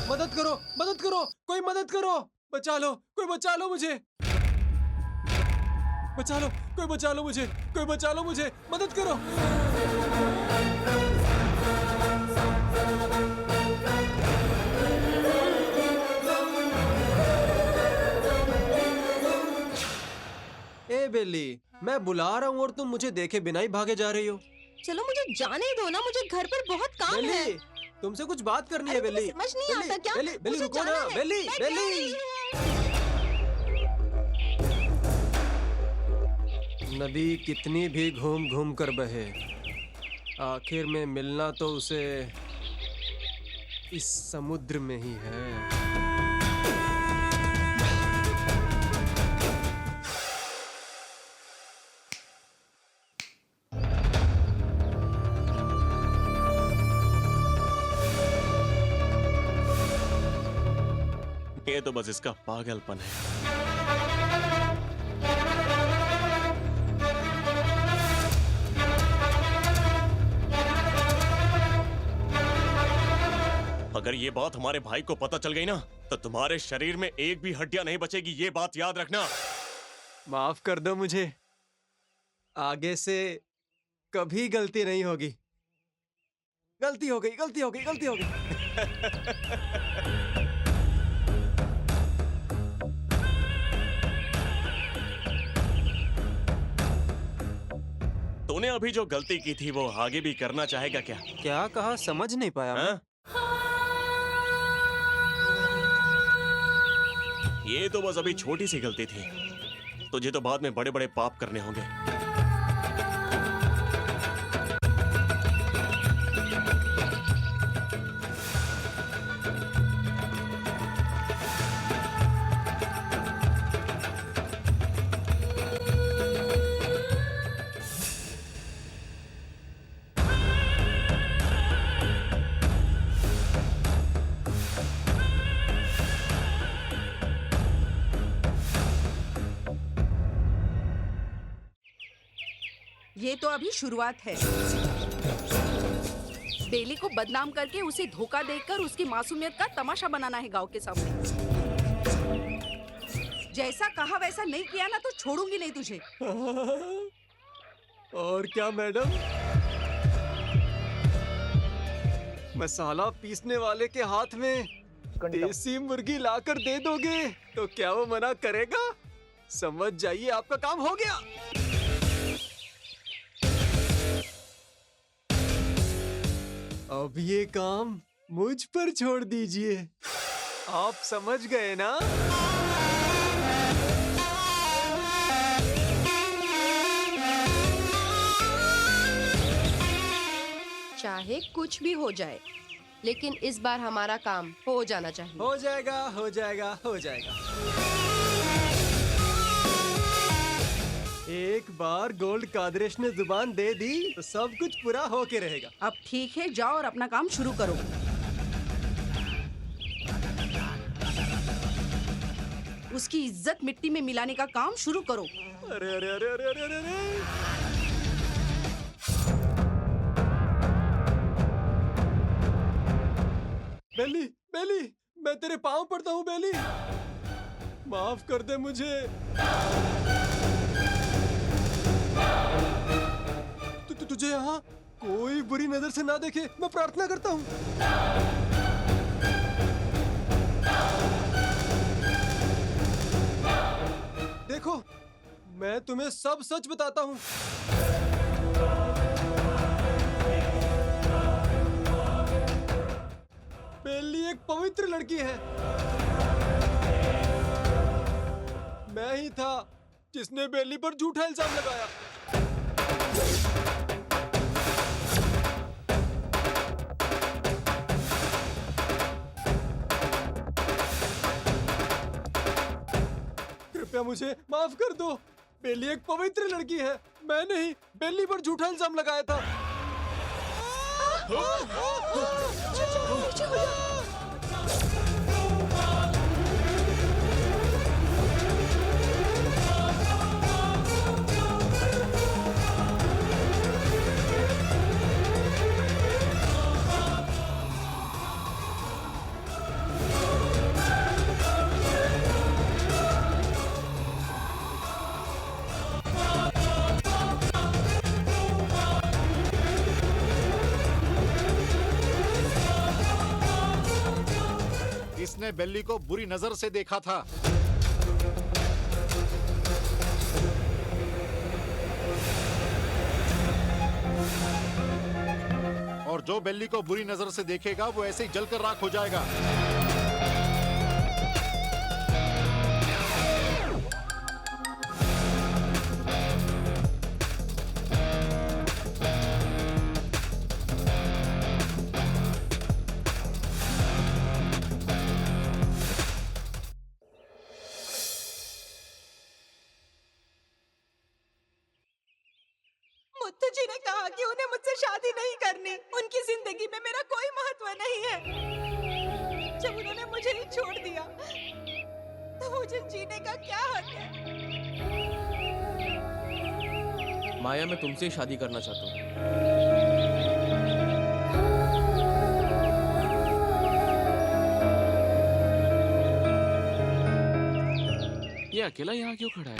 मदद करो, मदद करो, कोई मदद करो, बचा लो, कोई बचा लो मुझे, बचा लो, कोई बचा लो मुझे, कोई बचा लो मुझे, मदद करो। ए बेली, मैं बुला रहा हूँ और तुम मुझे देखे बिना ही भागे जा रही हो। चलो मुझे जाने दो ना, मुझे घर पर बहुत काम है। बेली, तुमसे कुछ बात करनी है अरे बेली। समझ नहीं आता क्या? बेली, बेली मुझे रुको जाना ना, है। बेली, मैं कह बेली। रही हूँ। नदी कितनी भी घूम घूम कर बहे, आखिर में मिलना तो उसे इस समुद्र में ही है। ये तो बस इसका पागलपन है। अगर ये बात हमारे भाई को पता चल गई ना, तो तुम्हारे शरीर में एक भी हड्डियां नहीं बचेगी, ये बात याद रखना। माफ कर दो मुझे, आगे से कभी गलती नहीं होगी। गलती हो गई, गलती हो गई, गलती हो गई। तूने अभी जो गलती की थी वो आगे भी करना चाहेगा क्या? क्या कहा, समझ नहीं पाया मैं। हाँ? ये तो बस अभी छोटी सी गलती थी, तुझे तो बाद में बड़े बड़े पाप करने होंगे। ये तो अभी शुरुआत है। बेली को बदनाम करके उसे धोखा देकर उसकी मासूमियत का तमाशा बनाना है गांव के सामने। जैसा कहा वैसा नहीं किया ना तो छोड़ूंगी नहीं तुझे। और क्या मैडम, मसाला पीसने वाले के हाथ में देसी मुर्गी लाकर दे दोगे तो क्या वो मना करेगा? समझ जाइए, आपका काम हो गया। अब ये काम मुझ पर छोड़ दीजिए। आप समझ गए ना? चाहे कुछ भी हो जाए, लेकिन इस बार हमारा काम हो जाना चाहिए। हो जाएगा, हो जाएगा, हो जाएगा। एक बार गोल्ड कादरेश ने जुबान दे दी तो सब कुछ पूरा होके रहेगा। अब ठीक है, जाओ और अपना काम शुरू करो। उसकी इज्जत मिट्टी में मिलाने का काम शुरू करो। अरे अरे अरे अरे अरे अरे, अरे। बेली, बेली, मैं तेरे पाँव पड़ता हूँ बेली, माफ कर दे मुझे। तुझे यहाँ कोई बुरी नजर से ना देखे, मैं प्रार्थना करता हूँ। देखो, मैं तुम्हें सब सच बताता हूँ। बेली एक पवित्र लड़की है। मैं ही था जिसने बेली पर झूठा इल्जाम लगाया। कृपया मुझे माफ कर दो। बेली एक पवित्र लड़की है, मैं नहीं बेली पर झूठा इल्जाम लगाया था। इसने बेल्ली को बुरी नजर से देखा था। और जो बेल्ली को बुरी नजर से देखेगा वो ऐसे ही जलकर राख हो जाएगा। मुत्तू जी ने कहा कि उन्हें मुझसे शादी नहीं करनी, उनकी जिंदगी में मेरा कोई महत्व नहीं है। जब उन्होंने मुझे ही छोड़ दिया तो मुझे जीने का क्या हक है? माया, मैं तुमसे ही शादी करना चाहता हूँ। ये अकेला यहाँ क्यों खड़ा है?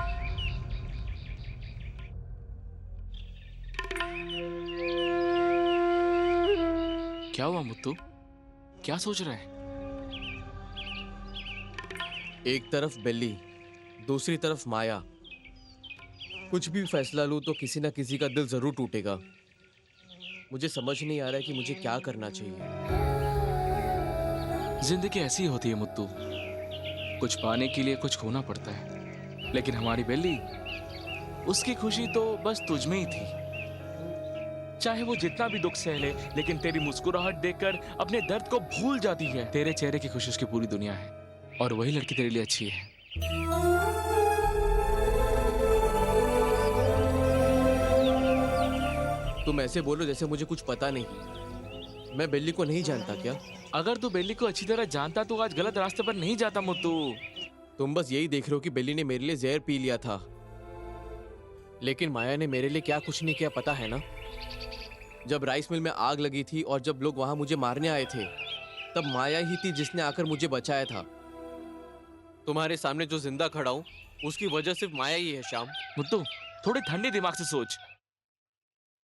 क्या हुआ मुत्तू? क्या सोच रहा है? एक तरफ बेल्ली, दूसरी तरफ माया। कुछ भी फैसला लूं तो किसी ना किसी का दिल जरूर टूटेगा। मुझे समझ नहीं आ रहा है कि मुझे क्या करना चाहिए। जिंदगी ऐसी ही होती है मुत्तू, कुछ पाने के लिए कुछ खोना पड़ता है। लेकिन हमारी बेल्ली, उसकी खुशी तो बस तुझ में ही थी। चाहे वो जितना भी दुख सह ले, लेकिन तेरी मुस्कुराहट देखकर अपने दर्द को भूल जाती है। तेरे चेहरे की खुशी उसकी पूरी दुनिया है, और वही लड़की तेरे लिए अच्छी है। तुम ऐसे बोलो जैसे मुझे कुछ पता नहीं। मैं बेल्ली को नहीं जानता क्या? अगर तू बेल्ली को अच्छी तरह जानता तो आज गलत रास्ते पर नहीं जाता मुत्तू। तुम बस यही देख रहे हो कि बेल्ली ने मेरे लिए जहर पी लिया था, लेकिन माया ने मेरे लिए क्या कुछ नहीं किया पता है ना? जब राइस मिल में आग लगी थी और जब लोग वहां मुझे मारने आए थे, तब माया ही थी जिसने आकर मुझे बचाया था। तुम्हारे सामने जो जिंदा खड़ा हूं, उसकी वजह सिर्फ माया ही है श्याम। मुत्तू, थोड़े ठंडे दिमाग से सोच।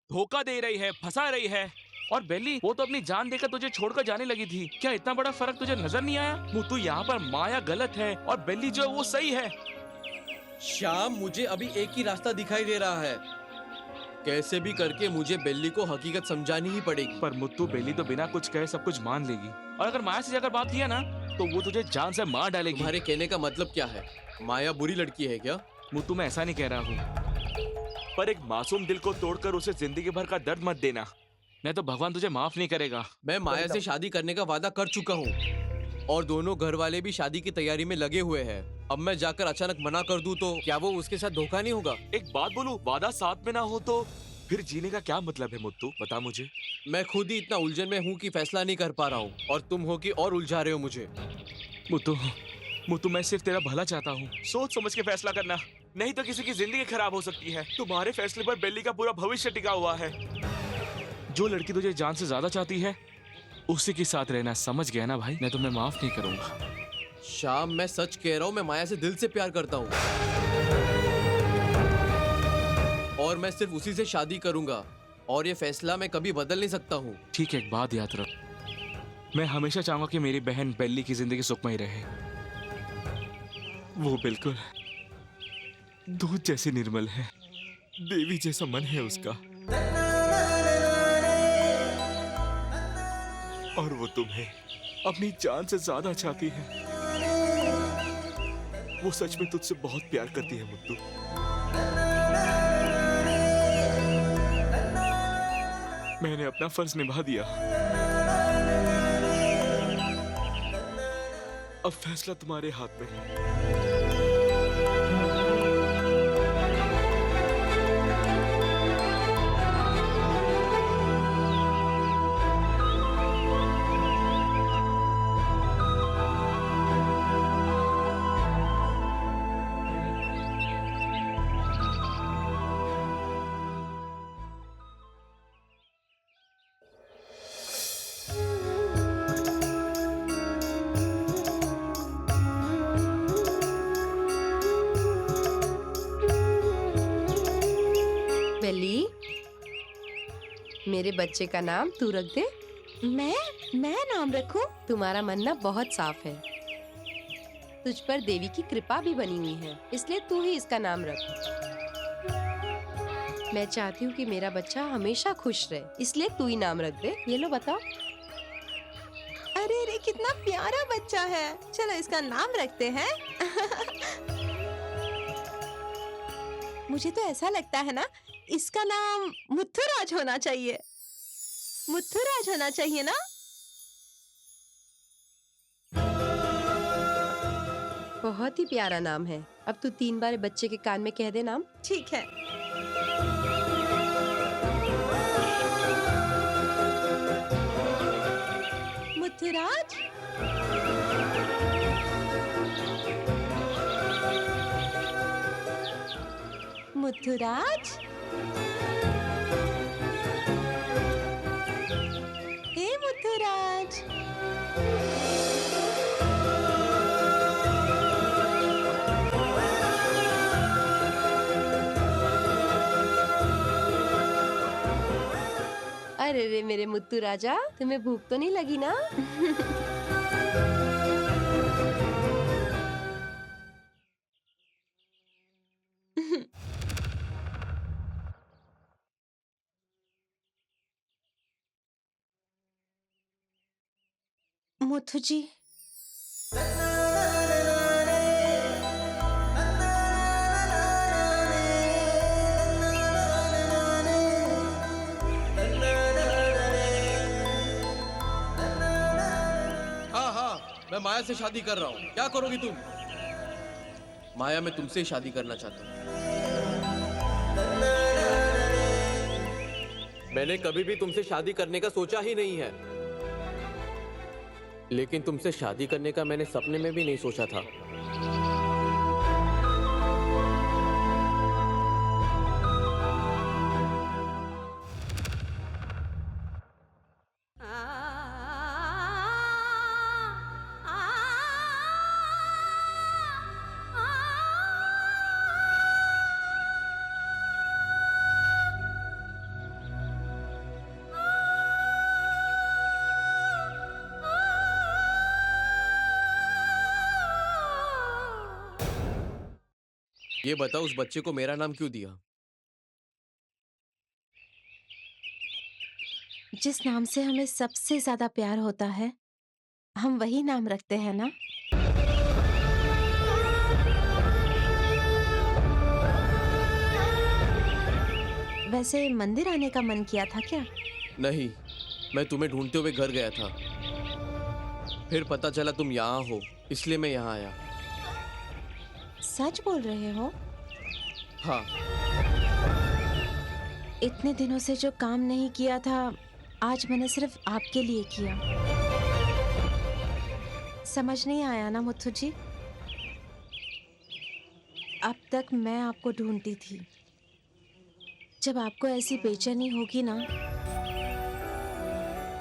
धोखा दे रही है, फंसा रही है, और बेल्ली वो तो अपनी जान देकर तुझे छोड़कर जाने लगी थी। क्या इतना बड़ा फर्क तुझे नजर नहीं आया? मुत्तू, यहाँ पर माया गलत है और बेल्ली जो है वो सही है। श्याम, मुझे अभी एक ही रास्ता दिखाई दे रहा है। कैसे भी करके मुझे बेल्ली को हकीकत समझानी ही पड़ेगी। पर मुत्तू, बेल्ली तो बिना कुछ कहे सब कुछ मान लेगी, और अगर माया से जाकर बात किया ना तो वो तुझे जान से मार डालेगी। तुम्हारे कहने का मतलब क्या है? माया बुरी लड़की है क्या? मुत्तू, मैं ऐसा नहीं कह रहा हूँ, पर एक मासूम दिल को तोड़कर उसे जिंदगी भर का दर्द मत देना, नहीं तो भगवान तुझे माफ नहीं करेगा। मैं माया से शादी करने का वादा कर चुका हूँ, और दोनों घर वाले भी शादी की तैयारी में लगे हुए हैं। अब मैं जाकर अचानक मना कर दूं तो क्या वो उसके साथ धोखा नहीं होगा? एक बात बोलूं, वादा साथ में ना हो तो फिर जीने का क्या मतलब है मुत्तू? बता मुझे। मैं खुद ही इतना उलझन में हूँ कि फैसला नहीं कर पा रहा हूँ, और तुम हो कि और उलझा रहे हो मुझे। मुत्तू, मैं सिर्फ तेरा भला चाहता हूँ। सोच समझ के फैसला करना, नहीं तो किसी की जिंदगी खराब हो सकती है। तुम्हारे फैसले पर बेल्ली का पूरा भविष्य टिका हुआ है। जो लड़की तुझे जान से ज्यादा चाहती है, उसी के साथ रहना, समझ गया ना भाई? मैं तुम्हें माफ नहीं करूंगा। श्याम, मैं सच कह रहा हूँ, मैं माया से दिल से प्यार करता हूँ, और मैं सिर्फ उसी से शादी करूंगा, और ये फैसला मैं कभी बदल नहीं सकता हूँ। ठीक है, एक बात याद रख, मैं हमेशा चाहूंगा कि मेरी बहन बेल्ली की जिंदगी सुखमय रहे। वो बिल्कुल दूध जैसी निर्मल है, देवी जैसा मन है उसका, और वो तुम्हें अपनी जान से ज्यादा चाहती है। वो सच में तुझसे बहुत प्यार करती है मुत्तू। मैंने अपना फर्ज निभा दिया, अब फैसला तुम्हारे हाथ में है। बेली, मेरे बच्चे का नाम तू रख दे। मैं नाम रखूं? तुम्हारा मन ना बहुत साफ है। तुझ पर देवी की कृपा भी बनी हुई है, इसलिए तू ही इसका नाम रख। मैं चाहती हूँ कि मेरा बच्चा हमेशा खुश रहे, इसलिए तू ही नाम रख दे। ये लो बताओ। अरे रे, कितना प्यारा बच्चा है। चलो इसका नाम रखते हैं। मुझे तो ऐसा लगता है ना, इसका नाम मुथुराज होना चाहिए। मुथुराज होना चाहिए ना। बहुत ही प्यारा नाम है। अब तू 3 बार बच्चे के कान में कह दे नाम। ठीक है। मुथुराज। मुथुराज। हे मुथुराज। अरे रे मेरे मुत्तू राजा, तुम्हें भूख तो नहीं लगी ना? मुथु जी, हाँ हाँ, मैं माया से शादी कर रहा हूँ। क्या करोगी तुम? माया, मैं तुमसे ही शादी करना चाहता हूँ। मैंने कभी भी तुमसे शादी करने का सोचा ही नहीं है, लेकिन तुमसे शादी करने का मैंने सपने में भी नहीं सोचा था। ये बताओ, उस बच्चे को मेरा नाम क्यों दिया? जिस नाम से हमें सबसे ज्यादा प्यार होता है, हम वही नाम रखते हैं ना। वैसे मंदिर आने का मन किया था क्या? नहीं, मैं तुम्हें ढूंढते हुए घर गया था, फिर पता चला तुम यहाँ हो, इसलिए मैं यहाँ आया। सच बोल रहे हो? हाँ। इतने दिनों से जो काम नहीं किया था, आज मैंने सिर्फ आपके लिए किया। समझ नहीं आया ना मुथु जी? अब तक मैं आपको ढूंढती थी। जब आपको ऐसी बेचैनी होगी ना,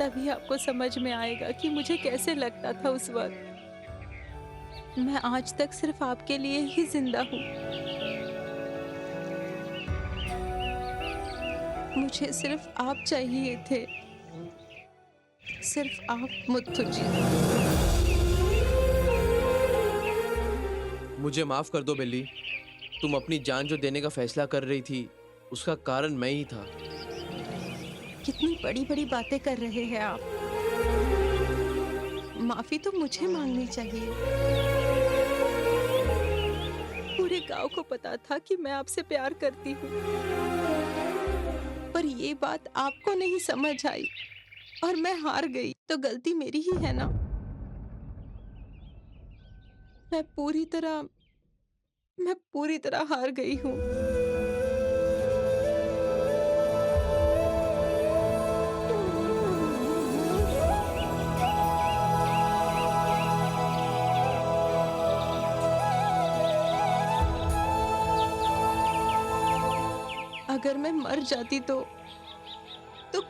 तभी आपको समझ में आएगा कि मुझे कैसे लगता था उस वक्त। मैं आज तक सिर्फ आपके लिए ही जिंदा हूँ। मुझे सिर्फ आप चाहिए थे, सिर्फ आप मुथु जी। मुझे माफ कर दो बेली, तुम अपनी जान जो देने का फैसला कर रही थी, उसका कारण मैं ही था। कितनी बड़ी बड़ी बातें कर रहे हैं आप। माफी तो मुझे मांगनी चाहिए। पूरे गांव को पता था कि मैं आपसे प्यार करती हूँ, पर ये बात आपको नहीं समझ आई और मैं हार गई। तो गलती मेरी ही है ना। मैं पूरी तरह हार गई हूँ। अगर मैं मर जाती तो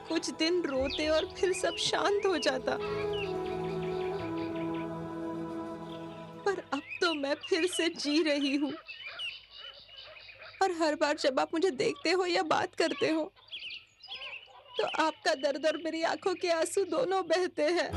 कुछ दिन रोते और फिर सब शांत हो जाता। पर अब तो मैं फिर से जी रही हूँ, और हर बार जब आप मुझे देखते हो या बात करते हो, तो आपका दर्द और मेरी आंखों के आंसू दोनों बहते हैं।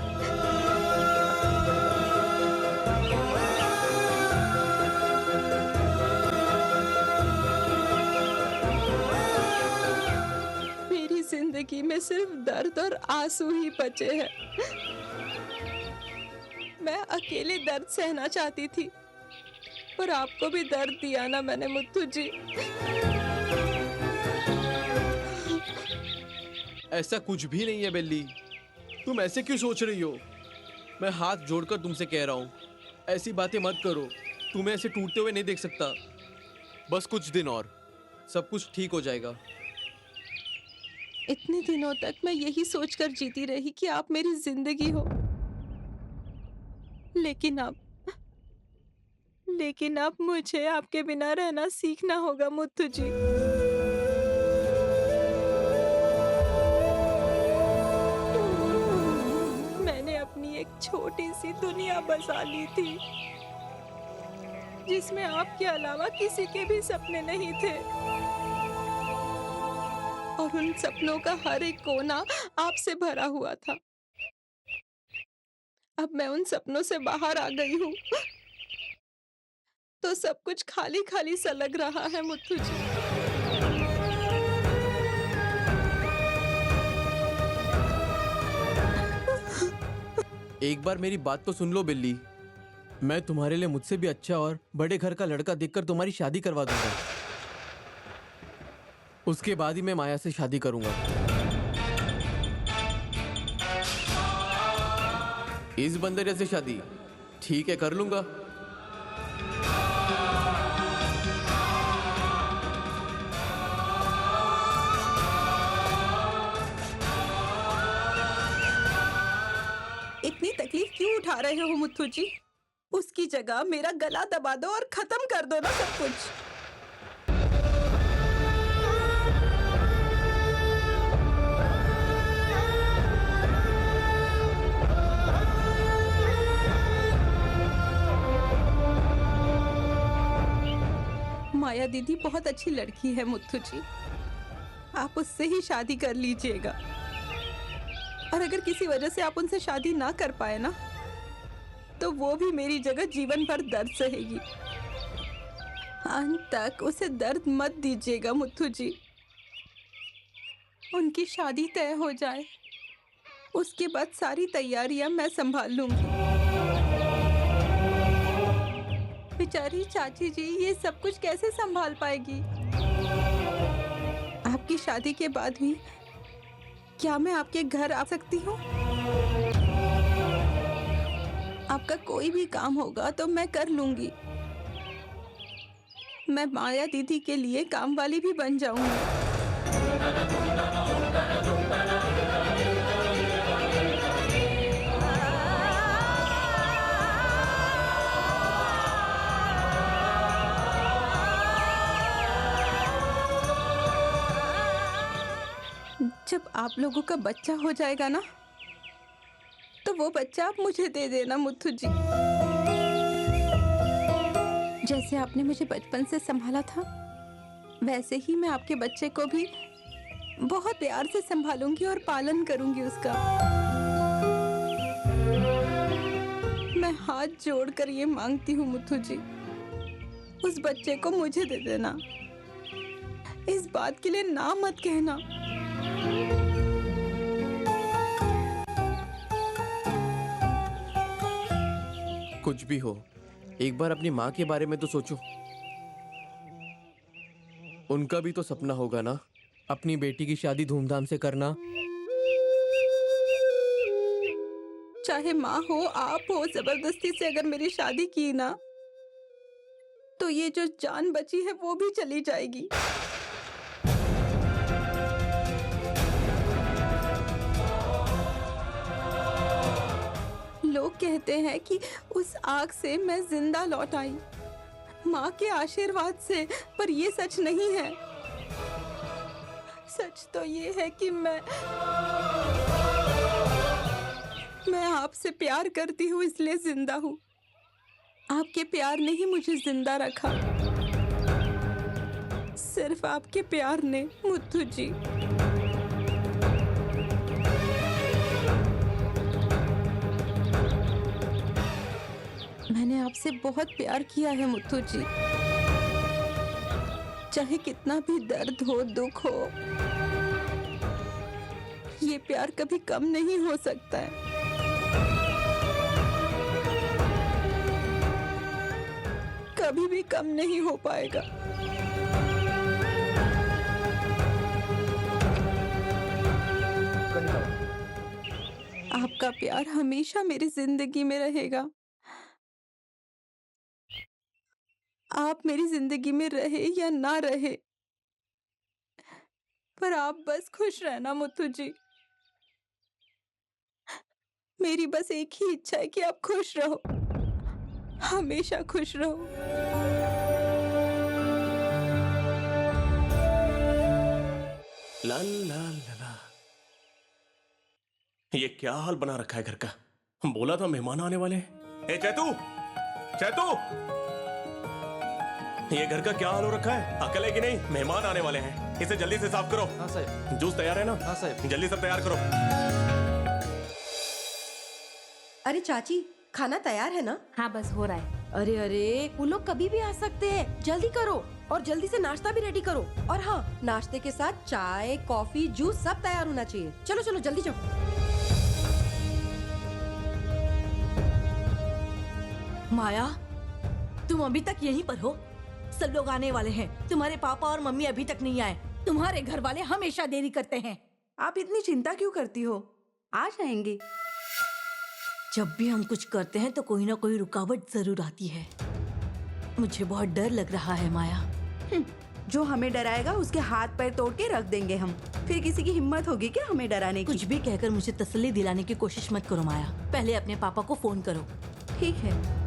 जिंदगी में सिर्फ दर्द और आंसू ही बचे हैं। मैं अकेले दर्द सहना चाहती थी, पर आपको भी दर्द दिया ना मैंने मुत्तू जी। ऐसा कुछ भी नहीं है बेली, तुम ऐसे क्यों सोच रही हो? मैं हाथ जोड़कर तुमसे कह रहा हूँ, ऐसी बातें मत करो। तुम्हें ऐसे टूटते हुए नहीं देख सकता। बस कुछ दिन और, सब कुछ ठीक हो जाएगा। इतने दिनों तक मैं यही सोचकर जीती रही कि आप मेरी जिंदगी हो, लेकिन अब मुझे आपके बिना रहना सीखना होगा मुत्तू जी। मैंने अपनी एक छोटी सी दुनिया बसा ली थी, जिसमें आपके अलावा किसी के भी सपने नहीं थे, और उन सपनों का हर एक कोना आपसे भरा हुआ था। अब मैं उन सपनों से बाहर आ गई हूँ, तो सब कुछ खाली खाली सा लग रहा है मुत्तू जी। एक बार मेरी बात तो सुन लो बिल्ली। मैं तुम्हारे लिए मुझसे भी अच्छा और बड़े घर का लड़का देखकर तुम्हारी शादी करवा दूंगा। उसके बाद ही मैं माया से शादी करूंगा। इस बंदर से शादी ठीक है, कर लूंगा। इतनी तकलीफ क्यों उठा रहे हो मुत्तू जी? उसकी जगह मेरा गला दबा दो और खत्म कर दो ना सब कुछ। माया दीदी बहुत अच्छी लड़की है मुत्तू जी, आप उससे ही शादी कर लीजिएगा। और अगर किसी वजह से आप उनसे शादी ना कर पाए ना, तो वो भी मेरी जगह जीवन भर दर्द सहेगी। अंत तक उसे दर्द मत दीजिएगा मुत्तू जी। उनकी शादी तय हो जाए, उसके बाद सारी तैयारियां मैं संभाल लूंगी। बेचारी चाची जी ये सब कुछ कैसे संभाल पाएगी? आपकी शादी के बाद भी क्या मैं आपके घर आ सकती हूँ? आपका कोई भी काम होगा तो मैं कर लूंगी। मैं माया दीदी के लिए काम वाली भी बन जाऊंगी। जब आप लोगों का बच्चा हो जाएगा ना, तो वो बच्चा आप मुझे दे देना मुत्तू जी। जैसे आपने मुझे बचपन से संभाला था, वैसे ही मैं आपके बच्चे को भी बहुत प्यार से संभालूंगी और पालन करूंगी उसका। मैं हाथ जोड़कर ये मांगती हूँ मुत्तू जी, उस बच्चे को मुझे दे देना। इस बात के लिए ना मत कहना। कुछ भी हो, एक बार अपनी माँ के बारे में तो सोचो। उनका भी तो सपना होगा ना, अपनी बेटी की शादी धूमधाम से करना। चाहे माँ हो, आप हो, जबरदस्ती से अगर मेरी शादी की ना, तो ये जो जान बची है वो भी चली जाएगी। लोग कहते हैं कि उस आग से मैं जिंदा लौट आई, माँ के आशीर्वाद से, पर ये सच नहीं है। सच तो ये है कि मैं आपसे प्यार करती हूँ, इसलिए जिंदा हूँ। आपके प्यार ने ही मुझे जिंदा रखा, सिर्फ आपके प्यार ने मुत्तू जी। मैंने आपसे बहुत प्यार किया है मुत्तू जी। चाहे कितना भी दर्द हो, दुख हो, ये प्यार कभी कम नहीं हो सकता है। कभी भी कम नहीं हो पाएगा। आपका प्यार हमेशा मेरी जिंदगी में रहेगा। आप मेरी जिंदगी में रहे या ना रहे, पर आप बस खुश रहना मुथु जी। मेरी बस एक ही इच्छा है कि आप खुश रहो, हमेशा खुश रहो। ला ला ला ला। ये क्या हाल बना रखा है घर का? बोला था मेहमान आने वाले हैं। ए चैतू, चैतू, ये घर का क्या हाल हो रखा है? अकल है कि नहीं? मेहमान आने वाले हैं, इसे जल्दी से साफ करो। हाँ साहब। जूस तैयार है ना? हाँ साहब। जल्दी सब तैयार करो। अरे चाची, खाना तैयार है ना? हाँ बस हो रहा है। अरे अरे, वो लोग कभी भी आ सकते हैं, जल्दी करो और जल्दी से नाश्ता भी रेडी करो। और हाँ, नाश्ते के साथ चाय, कॉफी, जूस सब तैयार होना चाहिए। चलो चलो जल्दी जाओ। माया, तुम अभी तक यहीं पर हो? सब लोग आने वाले हैं। तुम्हारे पापा और मम्मी अभी तक नहीं आए। तुम्हारे घर वाले हमेशा देरी करते हैं। आप इतनी चिंता क्यों करती हो? आ जाएंगे। जब भी हम कुछ करते हैं तो कोई ना कोई रुकावट जरूर आती है। मुझे बहुत डर लग रहा है माया। जो हमें डराएगा उसके हाथ पैर तोड़ के रख देंगे हम। फिर किसी की हिम्मत होगी क्या हमें डराने की? कुछ भी कहकर मुझे तसल्ली दिलाने की कोशिश मत करो माया। पहले अपने पापा को फोन करो। ठीक है।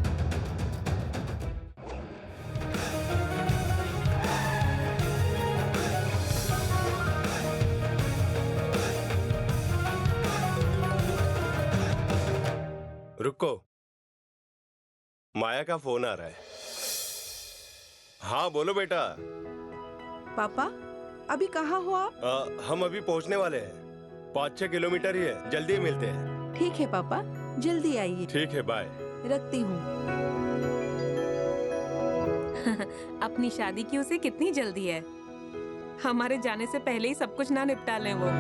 रुको, माया का फोन आ रहा है। हाँ बोलो बेटा। पापा, अभी कहाँ हो आप? हम अभी पहुंचने वाले हैं। 5-6 किलोमीटर ही है, जल्दी मिलते हैं। ठीक है पापा, जल्दी आइए। ठीक है, बाय। रखती हूँ। अपनी शादी की उसे कितनी जल्दी है। हमारे जाने से पहले ही सब कुछ ना निपटा लें वो।